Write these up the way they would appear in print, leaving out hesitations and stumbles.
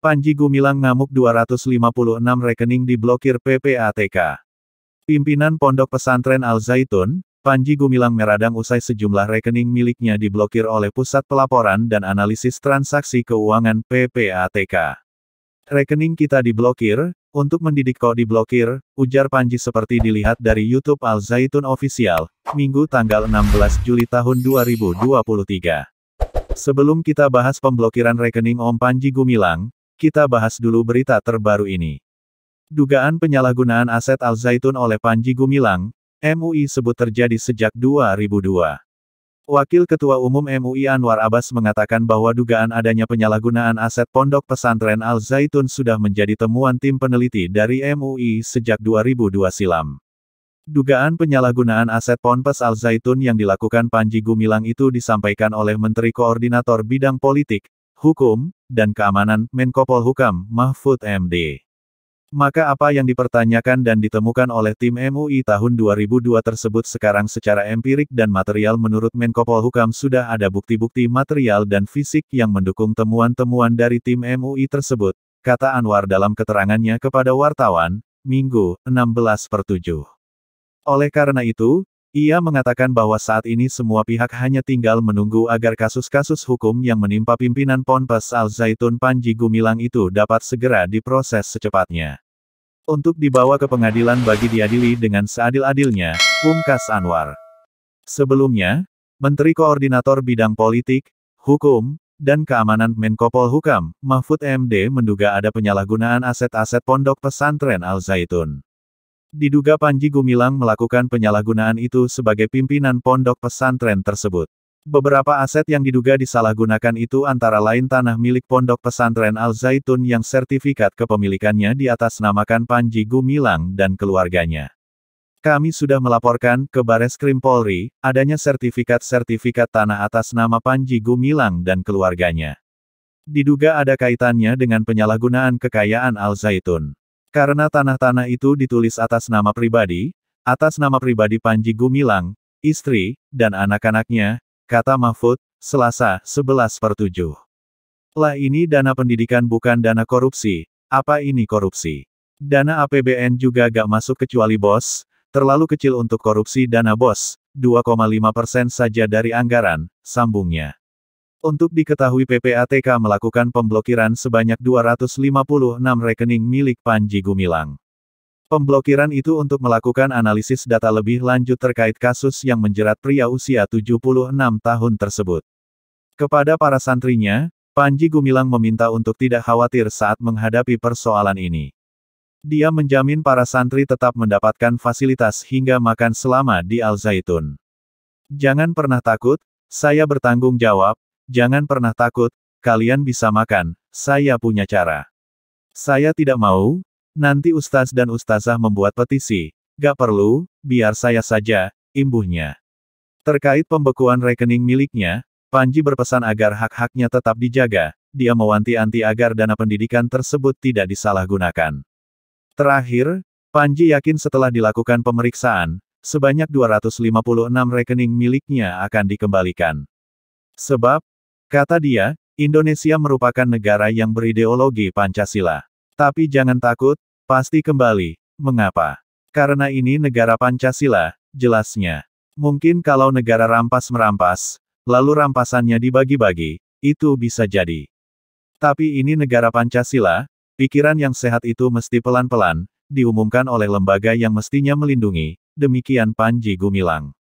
Panji Gumilang ngamuk 256 rekening diblokir PPATK. Pimpinan Pondok Pesantren Al Zaitun, Panji Gumilang meradang usai sejumlah rekening miliknya diblokir oleh Pusat Pelaporan dan Analisis Transaksi Keuangan PPATK. Rekening kita diblokir, untuk mendidik kok diblokir, ujar Panji seperti dilihat dari YouTube Al Zaitun Official, Minggu tanggal 16 Juli tahun 2023. Sebelum kita bahas pemblokiran rekening Om Panji Gumilang, kita bahas dulu berita terbaru ini. Dugaan penyalahgunaan aset Al Zaitun oleh Panji Gumilang, MUI sebut terjadi sejak 2002. Wakil Ketua Umum MUI Anwar Abbas mengatakan bahwa dugaan adanya penyalahgunaan aset Pondok Pesantren Al Zaitun sudah menjadi temuan tim peneliti dari MUI sejak 2002 silam. Dugaan penyalahgunaan aset Ponpes Al Zaitun yang dilakukan Panji Gumilang itu disampaikan oleh Menteri Koordinator Bidang Politik, Hukum, dan Keamanan, Menko Polhukam, Mahfud MD. Maka apa yang dipertanyakan dan ditemukan oleh tim MUI tahun 2002 tersebut sekarang secara empirik dan material menurut Menko Polhukam sudah ada bukti-bukti material dan fisik yang mendukung temuan-temuan dari tim MUI tersebut, kata Anwar dalam keterangannya kepada wartawan, Minggu, 16/7. Oleh karena itu, ia mengatakan bahwa saat ini semua pihak hanya tinggal menunggu agar kasus-kasus hukum yang menimpa pimpinan Ponpes Al Zaitun Panji Gumilang itu dapat segera diproses secepatnya. Untuk dibawa ke pengadilan bagi diadili dengan seadil-adilnya, pungkas Anwar. Sebelumnya, Menteri Koordinator Bidang Politik, Hukum, dan Keamanan Menko Polhukam, Mahfud MD menduga ada penyalahgunaan aset-aset Pondok Pesantren Al Zaitun. Diduga Panji Gumilang melakukan penyalahgunaan itu sebagai pimpinan pondok pesantren tersebut. Beberapa aset yang diduga disalahgunakan itu antara lain tanah milik Pondok Pesantren Al Zaitun yang sertifikat kepemilikannya diatasnamakan Panji Gumilang dan keluarganya. Kami sudah melaporkan ke Bareskrim Polri, adanya sertifikat-sertifikat tanah atas nama Panji Gumilang dan keluarganya. Diduga ada kaitannya dengan penyalahgunaan kekayaan Al Zaitun. Karena tanah-tanah itu ditulis atas nama pribadi Panji Gumilang, istri, dan anak-anaknya, kata Mahfud, Selasa, 11/7. Lah ini dana pendidikan bukan dana korupsi, apa ini korupsi? Dana APBN juga gak masuk kecuali BOS, terlalu kecil untuk korupsi dana BOS, 2,5% saja dari anggaran, sambungnya. Untuk diketahui PPATK melakukan pemblokiran sebanyak 256 rekening milik Panji Gumilang. Pemblokiran itu untuk melakukan analisis data lebih lanjut terkait kasus yang menjerat pria usia 76 tahun tersebut. Kepada para santrinya, Panji Gumilang meminta untuk tidak khawatir saat menghadapi persoalan ini. Dia menjamin para santri tetap mendapatkan fasilitas hingga makan selama di Al Zaitun. Jangan pernah takut, saya bertanggung jawab. Jangan pernah takut, kalian bisa makan, saya punya cara. Saya tidak mau, nanti ustaz dan ustazah membuat petisi, gak perlu, biar saya saja, imbuhnya. Terkait pembekuan rekening miliknya, Panji berpesan agar hak-haknya tetap dijaga, dia mewanti-wanti agar dana pendidikan tersebut tidak disalahgunakan. Terakhir, Panji yakin setelah dilakukan pemeriksaan, sebanyak 256 rekening miliknya akan dikembalikan. Sebab, kata dia, Indonesia merupakan negara yang berideologi Pancasila. Tapi jangan takut, pasti kembali. Mengapa? Karena ini negara Pancasila, jelasnya. Mungkin kalau negara rampas-merampas, lalu rampasannya dibagi-bagi, itu bisa jadi. Tapi ini negara Pancasila, pikiran yang sehat itu mesti pelan-pelan, diumumkan oleh lembaga yang mestinya melindungi, demikian Panji Gumilang.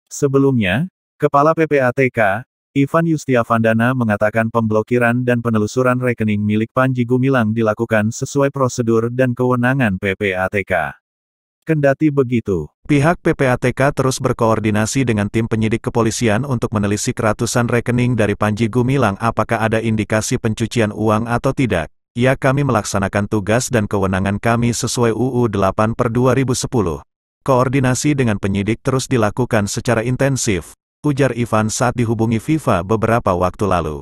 Sebelumnya, Kepala PPATK, Ivan Yustiavandana mengatakan pemblokiran dan penelusuran rekening milik Panji Gumilang dilakukan sesuai prosedur dan kewenangan PPATK. Kendati begitu, pihak PPATK terus berkoordinasi dengan tim penyidik kepolisian untuk menelisik ratusan rekening dari Panji Gumilang apakah ada indikasi pencucian uang atau tidak. Ya, kami melaksanakan tugas dan kewenangan kami sesuai UU 8/2010. Koordinasi dengan penyidik terus dilakukan secara intensif, ujar Ivan saat dihubungi FIFA beberapa waktu lalu.